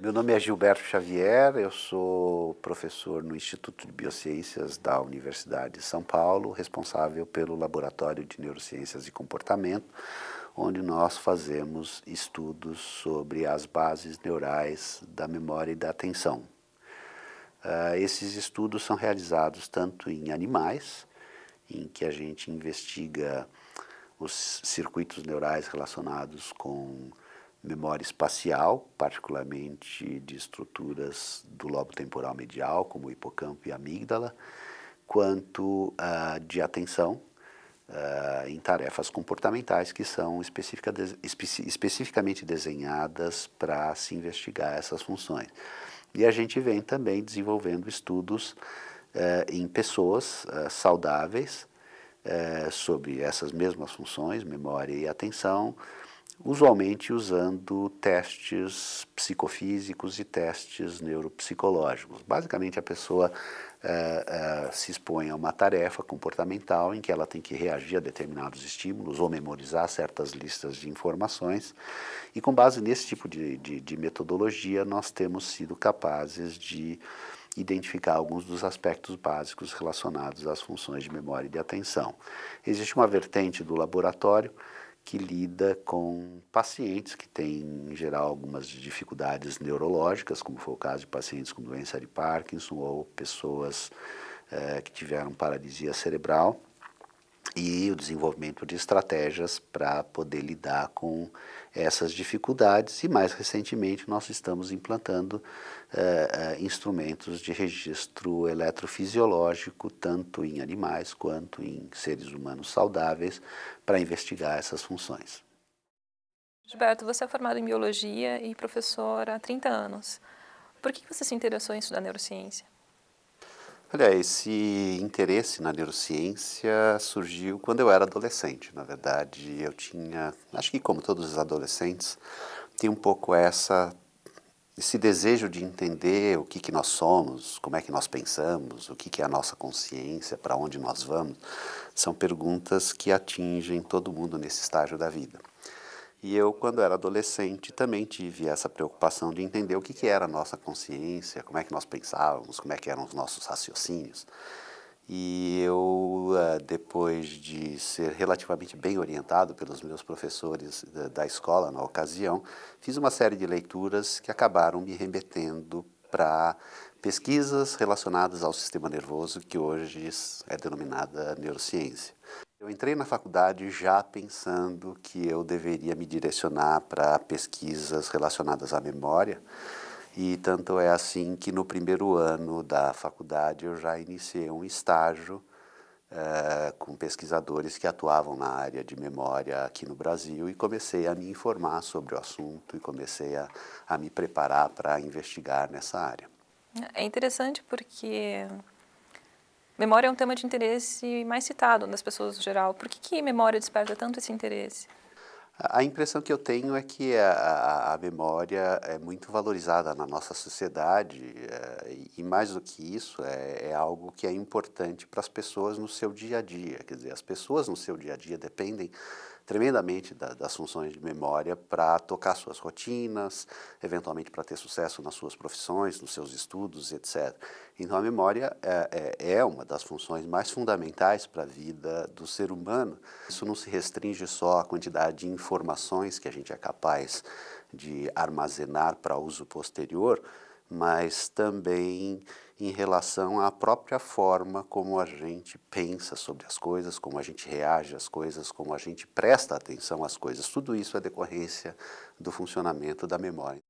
Meu nome é Gilberto Xavier, eu sou professor no Instituto de Biociências da Universidade de São Paulo, responsável pelo Laboratório de Neurociências e Comportamento, onde nós fazemos estudos sobre as bases neurais da memória e da atenção. Esses estudos são realizados tanto em animais, em que a gente investiga os circuitos neurais relacionados com memória espacial, particularmente de estruturas do lobo temporal medial, como o hipocampo e a amígdala, quanto de atenção em tarefas comportamentais que são especificamente desenhadas para se investigar essas funções. E a gente vem também desenvolvendo estudos em pessoas saudáveis sobre essas mesmas funções, memória e atenção, usualmente usando testes psicofísicos e testes neuropsicológicos. Basicamente, a pessoa se expõe a uma tarefa comportamental em que ela tem que reagir a determinados estímulos ou memorizar certas listas de informações, e com base nesse tipo de metodologia nós temos sido capazes de identificar alguns dos aspectos básicos relacionados às funções de memória e de atenção. Existe uma vertente do laboratório que lida com pacientes que têm, em geral, algumas dificuldades neurológicas, como foi o caso de pacientes com doença de Parkinson ou pessoas que tiveram paralisia cerebral, e o desenvolvimento de estratégias para poder lidar com essas dificuldades. E mais recentemente nós estamos implantando instrumentos de registro eletrofisiológico, tanto em animais quanto em seres humanos saudáveis, para investigar essas funções. Gilberto, você é formado em biologia e professor há 30 anos. Por que você se interessou em estudar neurociência? Olha, esse interesse na neurociência surgiu quando eu era adolescente. Na verdade, eu tinha, acho que como todos os adolescentes, tinha um pouco esse desejo de entender o que nós somos, como é que nós pensamos, o que é a nossa consciência, para onde nós vamos. São perguntas que atingem todo mundo nesse estágio da vida. E eu, quando era adolescente, também tive essa preocupação de entender o que era a nossa consciência, como é que nós pensávamos, como é que eram os nossos raciocínios. E eu, depois de ser relativamente bem orientado pelos meus professores da escola na ocasião, fiz uma série de leituras que acabaram me remetendo para pesquisas relacionadas ao sistema nervoso, que hoje é denominada neurociência. Eu entrei na faculdade já pensando que eu deveria me direcionar para pesquisas relacionadas à memória, e tanto é assim que no primeiro ano da faculdade eu já iniciei um estágio com pesquisadores que atuavam na área de memória aqui no Brasil, e comecei a me informar sobre o assunto e comecei a me preparar para investigar nessa área. É interessante porque memória é um tema de interesse mais citado nas pessoas no geral. Por que memória desperta tanto esse interesse? A impressão que eu tenho é que a memória é muito valorizada na nossa sociedade, e mais do que isso, é algo que é importante para as pessoas no seu dia a dia. Quer dizer, as pessoas no seu dia a dia dependem tremendamente das funções de memória para tocar suas rotinas, eventualmente para ter sucesso nas suas profissões, nos seus estudos, etc. Então, a memória é uma das funções mais fundamentais para a vida do ser humano. Isso não se restringe só à quantidade de informações que a gente é capaz de armazenar para uso posterior, mas também em relação à própria forma como a gente pensa sobre as coisas, como a gente reage às coisas, como a gente presta atenção às coisas. Tudo isso é decorrência do funcionamento da memória.